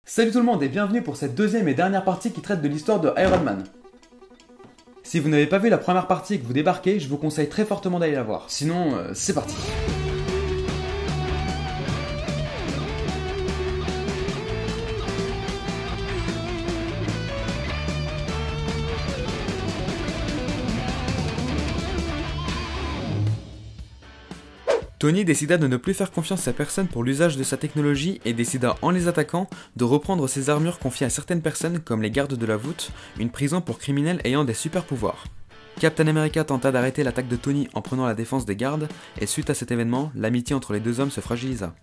Salut tout le monde et bienvenue pour cette deuxième et dernière partie qui traite de l'histoire de Iron Man. Si vous n'avez pas vu la première partie et que vous débarquez, je vous conseille très fortement d'aller la voir. Sinon, c'est parti. Tony décida de ne plus faire confiance à personne pour l'usage de sa technologie et décida, en les attaquant, de reprendre ses armures confiées à certaines personnes comme les gardes de la voûte, une prison pour criminels ayant des super pouvoirs. Captain America tenta d'arrêter l'attaque de Tony en prenant la défense des gardes, et suite à cet événement, l'amitié entre les deux hommes se fragilisa.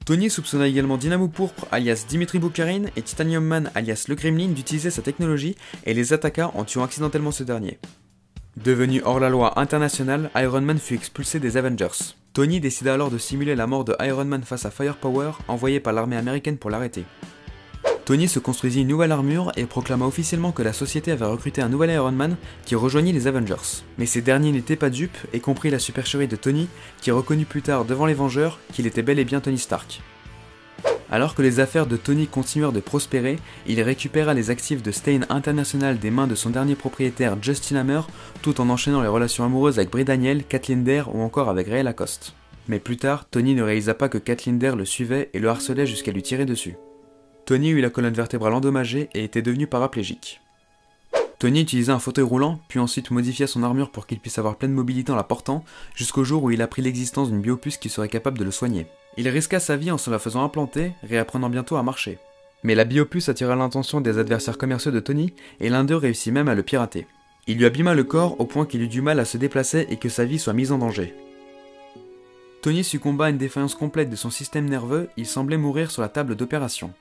Tony soupçonna également Dynamo Pourpre alias Dimitri Boukarine et Titanium Man alias le Gremlin d'utiliser sa technologie et les attaqua en tuant accidentellement ce dernier. Devenu hors-la-loi international, Iron Man fut expulsé des Avengers. Tony décida alors de simuler la mort de Iron Man face à Firepower, envoyé par l'armée américaine pour l'arrêter. Tony se construisit une nouvelle armure et proclama officiellement que la société avait recruté un nouvel Iron Man qui rejoignit les Avengers. Mais ces derniers n'étaient pas dupes et comprit la supercherie de Tony, qui reconnut plus tard devant les Vengeurs qu'il était bel et bien Tony Stark. Alors que les affaires de Tony continuèrent de prospérer, il récupéra les actifs de Stane International des mains de son dernier propriétaire Justin Hammer, tout en enchaînant les relations amoureuses avec Brie Daniel, Kathleen Dare ou encore avec Ray Lacoste. Mais plus tard, Tony ne réalisa pas que Kathleen Dare le suivait et le harcelait jusqu'à lui tirer dessus. Tony eut la colonne vertébrale endommagée et était devenu paraplégique. Tony utilisa un fauteuil roulant, puis ensuite modifia son armure pour qu'il puisse avoir pleine mobilité en la portant, jusqu'au jour où il apprit l'existence d'une biopuce qui serait capable de le soigner. Il risqua sa vie en se la faisant implanter, réapprenant bientôt à marcher. Mais la biopuce attira l'attention des adversaires commerciaux de Tony, et l'un d'eux réussit même à le pirater. Il lui abîma le corps au point qu'il eut du mal à se déplacer et que sa vie soit mise en danger. Tony succomba à une défaillance complète de son système nerveux, il semblait mourir sur la table d'opération.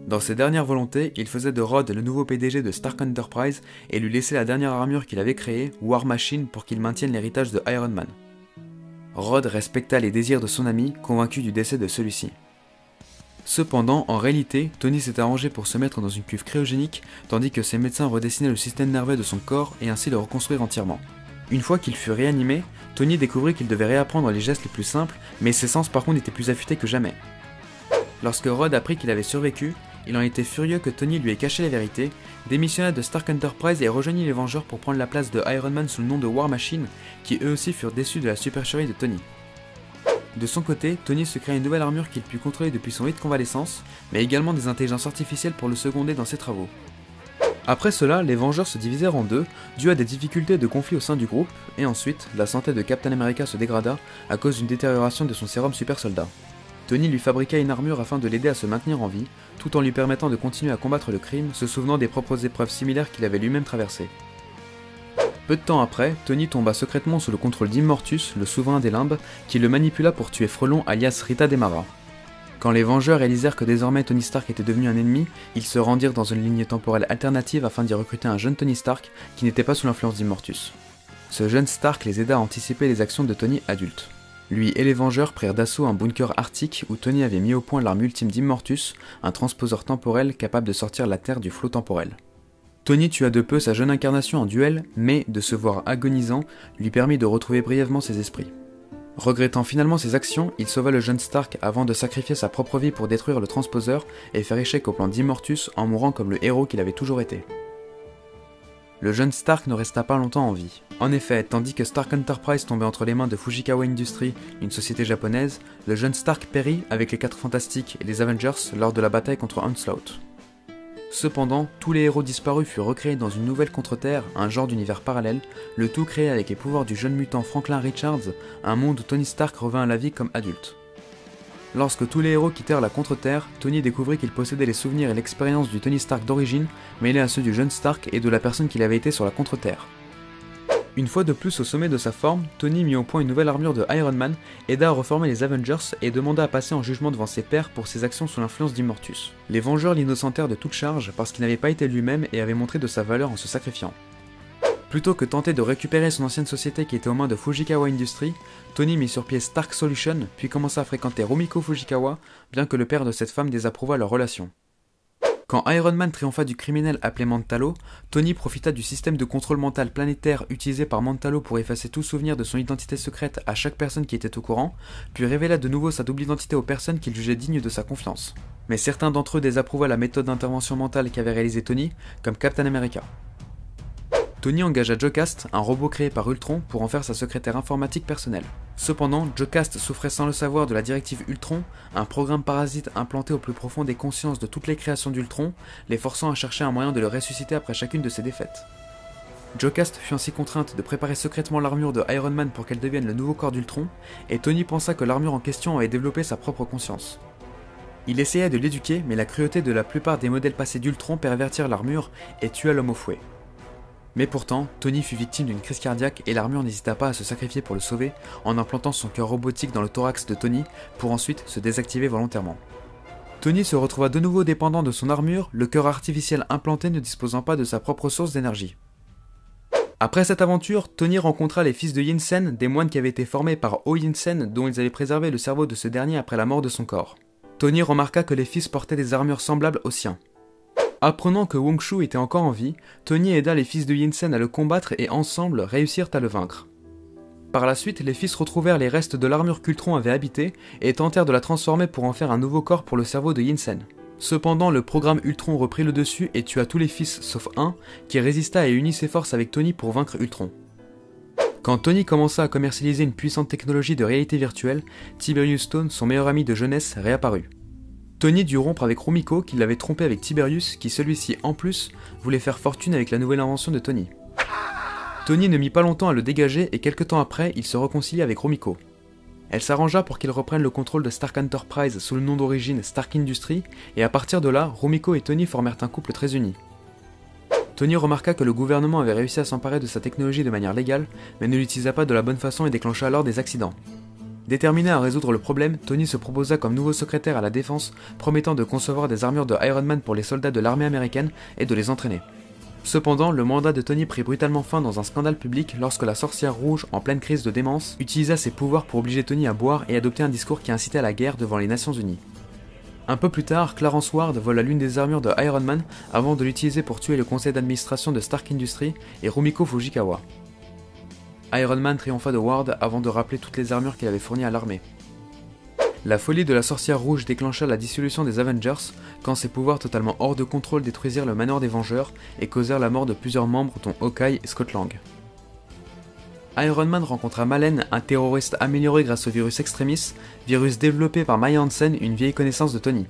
Dans ses dernières volontés, il faisait de Rod le nouveau PDG de Stark Enterprise et lui laissait la dernière armure qu'il avait créée, War Machine, pour qu'il maintienne l'héritage de Iron Man. Rod respecta les désirs de son ami, convaincu du décès de celui-ci. Cependant, en réalité, Tony s'était arrangé pour se mettre dans une cuve cryogénique, tandis que ses médecins redessinaient le système nerveux de son corps et ainsi le reconstruire entièrement. Une fois qu'il fut réanimé, Tony découvrit qu'il devait réapprendre les gestes les plus simples, mais ses sens par contre étaient plus affûtés que jamais. Lorsque Rod apprit qu'il avait survécu, il en était furieux que Tony lui ait caché la vérité, démissionna de Stark Enterprise et rejoignit les Vengeurs pour prendre la place de Iron Man sous le nom de War Machine, qui eux aussi furent déçus de la supercherie de Tony. De son côté, Tony se créa une nouvelle armure qu'il put contrôler depuis son lit de convalescence, mais également des intelligences artificielles pour le seconder dans ses travaux. Après cela, les Vengeurs se divisèrent en deux, dû à des difficultés de conflit au sein du groupe, et ensuite, la santé de Captain America se dégrada à cause d'une détérioration de son sérum super soldat. Tony lui fabriqua une armure afin de l'aider à se maintenir en vie, tout en lui permettant de continuer à combattre le crime, se souvenant des propres épreuves similaires qu'il avait lui-même traversées. Peu de temps après, Tony tomba secrètement sous le contrôle d'Immortus, le souverain des limbes, qui le manipula pour tuer Frelon alias Rita Demara. Quand les Vengeurs réalisèrent que désormais Tony Stark était devenu un ennemi, ils se rendirent dans une ligne temporelle alternative afin d'y recruter un jeune Tony Stark qui n'était pas sous l'influence d'Immortus. Ce jeune Stark les aida à anticiper les actions de Tony adulte. Lui et les Vengeurs prirent d'assaut un bunker arctique où Tony avait mis au point l'arme ultime d'Immortus, un transposeur temporel capable de sortir la Terre du flot temporel. Tony tua de peu sa jeune incarnation en duel, mais, de se voir agonisant, lui permit de retrouver brièvement ses esprits. Regrettant finalement ses actions, il sauva le jeune Stark avant de sacrifier sa propre vie pour détruire le transposeur et faire échec au plan d'Immortus en mourant comme le héros qu'il avait toujours été. Le jeune Stark ne resta pas longtemps en vie. En effet, tandis que Stark Enterprise tombait entre les mains de Fujikawa Industries, une société japonaise, le jeune Stark périt avec les 4 Fantastiques et les Avengers lors de la bataille contre Onslaught. Cependant, tous les héros disparus furent recréés dans une nouvelle contre-terre, un genre d'univers parallèle, le tout créé avec les pouvoirs du jeune mutant Franklin Richards, un monde où Tony Stark revint à la vie comme adulte. Lorsque tous les héros quittèrent la contre-terre, Tony découvrit qu'il possédait les souvenirs et l'expérience du Tony Stark d'origine, mêlés à ceux du jeune Stark et de la personne qu'il avait été sur la contre-terre. Une fois de plus au sommet de sa forme, Tony mit au point une nouvelle armure de Iron Man, aida à reformer les Avengers et demanda à passer en jugement devant ses pairs pour ses actions sous l'influence d'Immortus. Les Vengeurs l'innocentèrent de toute charge parce qu'il n'avait pas été lui-même et avait montré de sa valeur en se sacrifiant. Plutôt que tenter de récupérer son ancienne société qui était aux mains de Fujikawa Industries, Tony mit sur pied Stark Solution puis commença à fréquenter Rumiko Fujikawa, bien que le père de cette femme désapprouvât leur relation. Quand Iron Man triompha du criminel appelé Mantalo, Tony profita du système de contrôle mental planétaire utilisé par Mantalo pour effacer tout souvenir de son identité secrète à chaque personne qui était au courant, puis révéla de nouveau sa double identité aux personnes qu'il jugeait dignes de sa confiance. Mais certains d'entre eux désapprouvaient la méthode d'intervention mentale qu'avait réalisée Tony, comme Captain America. Tony engagea Jocasta, un robot créé par Ultron, pour en faire sa secrétaire informatique personnelle. Cependant, Jocasta souffrait sans le savoir de la directive Ultron, un programme parasite implanté au plus profond des consciences de toutes les créations d'Ultron, les forçant à chercher un moyen de le ressusciter après chacune de ses défaites. Jocasta fut ainsi contrainte de préparer secrètement l'armure de Iron Man pour qu'elle devienne le nouveau corps d'Ultron, et Tony pensa que l'armure en question avait développé sa propre conscience. Il essaya de l'éduquer, mais la cruauté de la plupart des modèles passés d'Ultron pervertirent l'armure et tua l'homme au fouet. Mais pourtant, Tony fut victime d'une crise cardiaque et l'armure n'hésita pas à se sacrifier pour le sauver en implantant son cœur robotique dans le thorax de Tony pour ensuite se désactiver volontairement. Tony se retrouva de nouveau dépendant de son armure, le cœur artificiel implanté ne disposant pas de sa propre source d'énergie. Après cette aventure, Tony rencontra les fils de Yinsen, des moines qui avaient été formés par O Yinsen dont ils avaient préservé le cerveau de ce dernier après la mort de son corps. Tony remarqua que les fils portaient des armures semblables aux siens. Apprenant que Wong Shu était encore en vie, Tony aida les fils de Yinsen à le combattre et ensemble réussirent à le vaincre. Par la suite, les fils retrouvèrent les restes de l'armure qu'Ultron avait habité et tentèrent de la transformer pour en faire un nouveau corps pour le cerveau de Yinsen. Cependant, le programme Ultron reprit le dessus et tua tous les fils sauf un, qui résista et unit ses forces avec Tony pour vaincre Ultron. Quand Tony commença à commercialiser une puissante technologie de réalité virtuelle, Tiberius Stone, son meilleur ami de jeunesse, réapparut. Tony dut rompre avec Rumiko qui l'avait trompé avec Tiberius qui celui-ci en plus voulait faire fortune avec la nouvelle invention de Tony. Tony ne mit pas longtemps à le dégager et quelque temps après il se réconcilia avec Rumiko. Elle s'arrangea pour qu'il reprenne le contrôle de Stark Enterprise sous le nom d'origine Stark Industries et à partir de là, Rumiko et Tony formèrent un couple très uni. Tony remarqua que le gouvernement avait réussi à s'emparer de sa technologie de manière légale mais ne l'utilisa pas de la bonne façon et déclencha alors des accidents. Déterminé à résoudre le problème, Tony se proposa comme nouveau secrétaire à la défense, promettant de concevoir des armures de Iron Man pour les soldats de l'armée américaine et de les entraîner. Cependant, le mandat de Tony prit brutalement fin dans un scandale public lorsque la sorcière rouge, en pleine crise de démence, utilisa ses pouvoirs pour obliger Tony à boire et adopter un discours qui incitait à la guerre devant les Nations Unies. Un peu plus tard, Clarence Ward vola l'une des armures de Iron Man avant de l'utiliser pour tuer le conseil d'administration de Stark Industries et Rumiko Fujikawa. Iron Man triompha de Ward avant de rappeler toutes les armures qu'il avait fournies à l'armée. La folie de la sorcière rouge déclencha la dissolution des Avengers quand ses pouvoirs totalement hors de contrôle détruisirent le manoir des Vengeurs et causèrent la mort de plusieurs membres dont Hawkeye et Scott Lang. Iron Man rencontra Malen, un terroriste amélioré grâce au virus Extremis, virus développé par Maya Hansen, une vieille connaissance de Tony.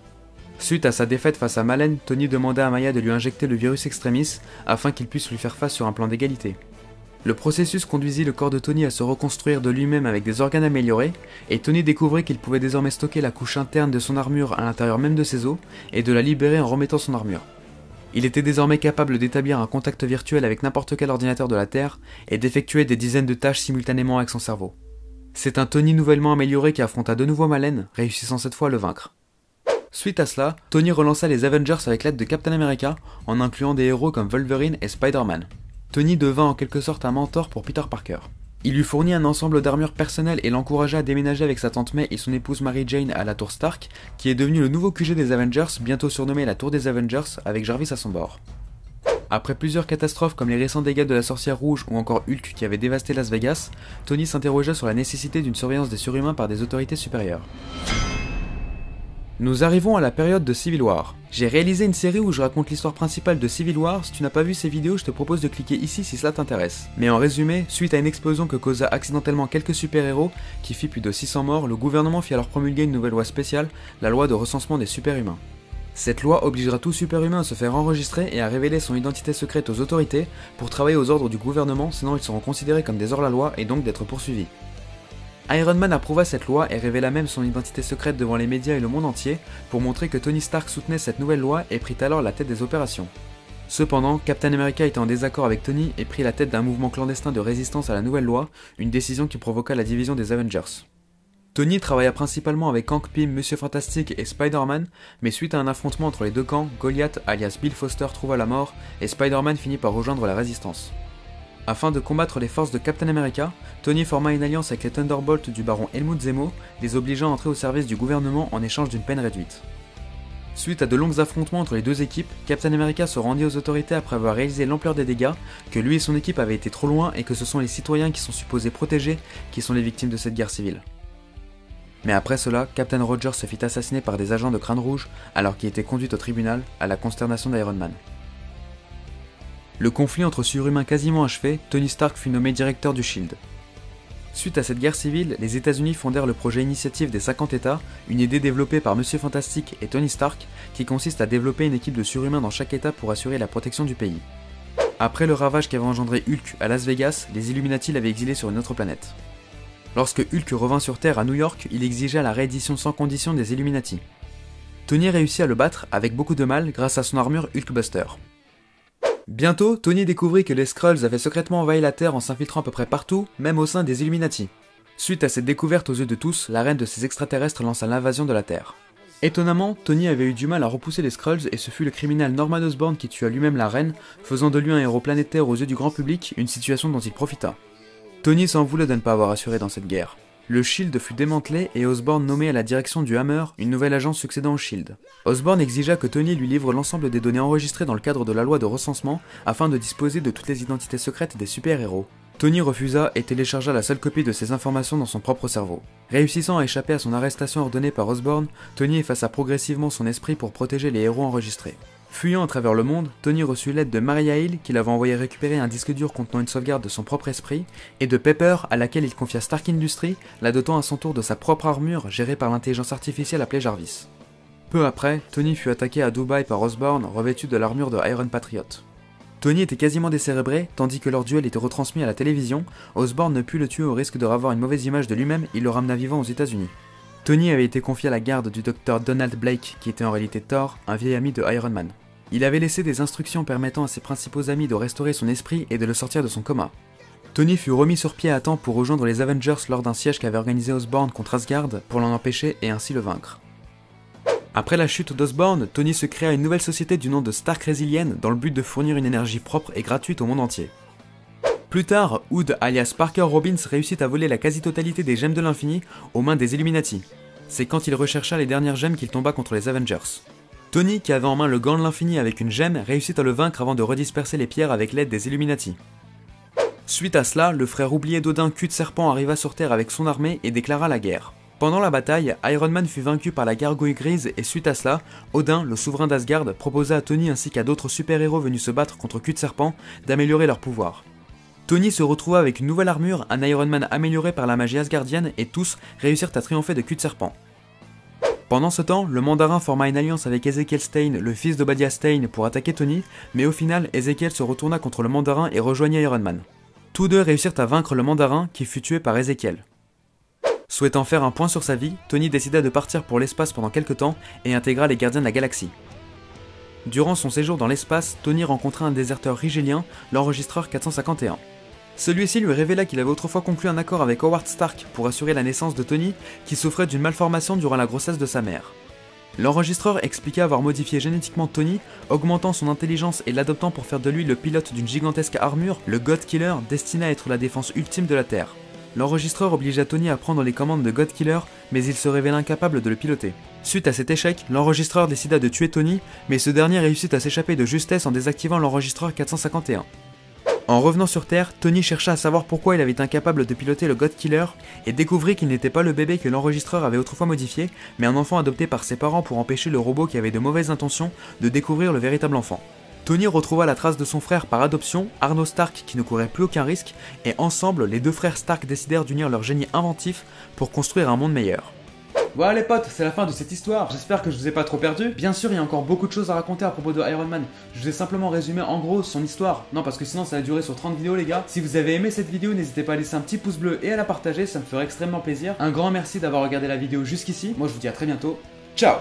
Suite à sa défaite face à Malen, Tony demanda à Maya de lui injecter le virus Extremis afin qu'il puisse lui faire face sur un plan d'égalité. Le processus conduisit le corps de Tony à se reconstruire de lui-même avec des organes améliorés, et Tony découvrit qu'il pouvait désormais stocker la couche interne de son armure à l'intérieur même de ses os, et de la libérer en remettant son armure. Il était désormais capable d'établir un contact virtuel avec n'importe quel ordinateur de la Terre, et d'effectuer des dizaines de tâches simultanément avec son cerveau. C'est un Tony nouvellement amélioré qui affronta de nouveau Malen, réussissant cette fois à le vaincre. Suite à cela, Tony relança les Avengers avec l'aide de Captain America, en incluant des héros comme Wolverine et Spider-Man. Tony devint en quelque sorte un mentor pour Peter Parker. Il lui fournit un ensemble d'armures personnelles et l'encouragea à déménager avec sa tante May et son épouse Mary Jane à la tour Stark, qui est devenue le nouveau QG des Avengers, bientôt surnommé la tour des Avengers, avec Jarvis à son bord. Après plusieurs catastrophes comme les récents dégâts de la sorcière rouge ou encore Hulk qui avait dévasté Las Vegas, Tony s'interrogea sur la nécessité d'une surveillance des surhumains par des autorités supérieures. Nous arrivons à la période de Civil War. J'ai réalisé une série où je raconte l'histoire principale de Civil War. Si tu n'as pas vu ces vidéos, je te propose de cliquer ici si cela t'intéresse. Mais en résumé, suite à une explosion que causa accidentellement quelques super-héros, qui fit plus de 600 morts, le gouvernement fit alors promulguer une nouvelle loi spéciale, la loi de recensement des super-humains. Cette loi obligera tout super-humain à se faire enregistrer et à révéler son identité secrète aux autorités pour travailler aux ordres du gouvernement, sinon ils seront considérés comme des hors-la-loi et donc d'être poursuivis. Iron Man approuva cette loi et révéla même son identité secrète devant les médias et le monde entier pour montrer que Tony Stark soutenait cette nouvelle loi et prit alors la tête des opérations. Cependant, Captain America était en désaccord avec Tony et prit la tête d'un mouvement clandestin de résistance à la nouvelle loi, une décision qui provoqua la division des Avengers. Tony travailla principalement avec Hank Pym, Monsieur Fantastique et Spider-Man, mais suite à un affrontement entre les deux camps, Goliath alias Bill Foster trouva la mort et Spider-Man finit par rejoindre la résistance. Afin de combattre les forces de Captain America, Tony forma une alliance avec les Thunderbolts du baron Helmut Zemo, les obligeant à entrer au service du gouvernement en échange d'une peine réduite. Suite à de longs affrontements entre les deux équipes, Captain America se rendit aux autorités après avoir réalisé l'ampleur des dégâts, que lui et son équipe avaient été trop loin et que ce sont les citoyens qui sont supposés protéger qui sont les victimes de cette guerre civile. Mais après cela, Captain Rogers se fit assassiner par des agents de Crâne Rouge alors qu'il était conduit au tribunal, à la consternation d'Iron Man. Le conflit entre surhumains quasiment achevé, Tony Stark fut nommé directeur du SHIELD. Suite à cette guerre civile, les États-Unis fondèrent le projet Initiative des 50 États, une idée développée par Monsieur Fantastique et Tony Stark, qui consiste à développer une équipe de surhumains dans chaque État pour assurer la protection du pays. Après le ravage qu'avait engendré Hulk à Las Vegas, les Illuminati l'avaient exilé sur une autre planète. Lorsque Hulk revint sur Terre à New York, il exigea la réédition sans condition des Illuminati. Tony réussit à le battre, avec beaucoup de mal, grâce à son armure Hulkbuster. Bientôt, Tony découvrit que les Skrulls avaient secrètement envahi la Terre en s'infiltrant à peu près partout, même au sein des Illuminati. Suite à cette découverte aux yeux de tous, la reine de ces extraterrestres lança l'invasion de la Terre. Étonnamment, Tony avait eu du mal à repousser les Skrulls et ce fut le criminel Norman Osborn qui tua lui-même la reine, faisant de lui un héros planétaire aux yeux du grand public, une situation dont il profita. Tony s'en voulait de ne pas avoir assuré dans cette guerre. Le SHIELD fut démantelé et Osborn nommé à la direction du Hammer, une nouvelle agence succédant au SHIELD. Osborn exigea que Tony lui livre l'ensemble des données enregistrées dans le cadre de la loi de recensement afin de disposer de toutes les identités secrètes des super-héros. Tony refusa et téléchargea la seule copie de ces informations dans son propre cerveau. Réussissant à échapper à son arrestation ordonnée par Osborn, Tony effaça progressivement son esprit pour protéger les héros enregistrés. Fuyant à travers le monde, Tony reçut l'aide de Maria Hill qui l'avait envoyé récupérer un disque dur contenant une sauvegarde de son propre esprit, et de Pepper à laquelle il confia Stark Industries, la dotant à son tour de sa propre armure gérée par l'intelligence artificielle appelée Jarvis. Peu après, Tony fut attaqué à Dubaï par Osborn revêtu de l'armure de Iron Patriot. Tony était quasiment décérébré, tandis que leur duel était retransmis à la télévision, Osborn ne put le tuer au risque de revoir une mauvaise image de lui-même, il le ramena vivant aux États-Unis. Tony avait été confié à la garde du docteur Donald Blake, qui était en réalité Thor, un vieil ami de Iron Man. Il avait laissé des instructions permettant à ses principaux amis de restaurer son esprit et de le sortir de son coma. Tony fut remis sur pied à temps pour rejoindre les Avengers lors d'un siège qu'avait organisé Osborn contre Asgard pour l'en empêcher et ainsi le vaincre. Après la chute d'Osborn, Tony se créa une nouvelle société du nom de Stark Resilient dans le but de fournir une énergie propre et gratuite au monde entier. Plus tard, Hood alias Parker Robbins réussit à voler la quasi-totalité des gemmes de l'infini aux mains des Illuminati. C'est quand il rechercha les dernières gemmes qu'il tomba contre les Avengers. Tony, qui avait en main le gant de l'infini avec une gemme, réussit à le vaincre avant de redisperser les pierres avec l'aide des Illuminati. Suite à cela, le frère oublié d'Odin Cul de Serpent arriva sur Terre avec son armée et déclara la guerre. Pendant la bataille, Iron Man fut vaincu par la gargouille grise et suite à cela, Odin, le souverain d'Asgard, proposa à Tony ainsi qu'à d'autres super-héros venus se battre contre Cul de Serpent d'améliorer leur pouvoir. Tony se retrouva avec une nouvelle armure, un Iron Man amélioré par la magie asgardienne et tous réussirent à triompher de Cul de Serpent. Pendant ce temps, le mandarin forma une alliance avec Ezekiel Stane, le fils d'Obadiah Stane, pour attaquer Tony, mais au final, Ezekiel se retourna contre le mandarin et rejoignit Iron Man. Tous deux réussirent à vaincre le mandarin, qui fut tué par Ezekiel. Souhaitant faire un point sur sa vie, Tony décida de partir pour l'espace pendant quelques temps et intégra les Gardiens de la Galaxie. Durant son séjour dans l'espace, Tony rencontra un déserteur rigélien, l'enregistreur 451. Celui-ci lui révéla qu'il avait autrefois conclu un accord avec Howard Stark pour assurer la naissance de Tony, qui souffrait d'une malformation durant la grossesse de sa mère. L'enregistreur expliqua avoir modifié génétiquement Tony, augmentant son intelligence et l'adoptant pour faire de lui le pilote d'une gigantesque armure, le God Killer, destiné à être la défense ultime de la Terre. L'enregistreur obligea Tony à prendre les commandes de God Killer, mais il se révéla incapable de le piloter. Suite à cet échec, l'enregistreur décida de tuer Tony, mais ce dernier réussit à s'échapper de justesse en désactivant l'enregistreur 451. En revenant sur Terre, Tony chercha à savoir pourquoi il avait été incapable de piloter le God Killer et découvrit qu'il n'était pas le bébé que l'enregistreur avait autrefois modifié, mais un enfant adopté par ses parents pour empêcher le robot qui avait de mauvaises intentions de découvrir le véritable enfant. Tony retrouva la trace de son frère par adoption, Arno Stark qui ne courait plus aucun risque, et ensemble, les deux frères Stark décidèrent d'unir leur génie inventif pour construire un monde meilleur. Voilà les potes, c'est la fin de cette histoire, j'espère que je vous ai pas trop perdu. Bien sûr, il y a encore beaucoup de choses à raconter à propos de Iron Man. Je vous ai simplement résumé en gros son histoire. Non, parce que sinon ça va durer sur 30 vidéos les gars. Si vous avez aimé cette vidéo, n'hésitez pas à laisser un petit pouce bleu et à la partager, ça me ferait extrêmement plaisir. Un grand merci d'avoir regardé la vidéo jusqu'ici. Moi je vous dis à très bientôt. Ciao!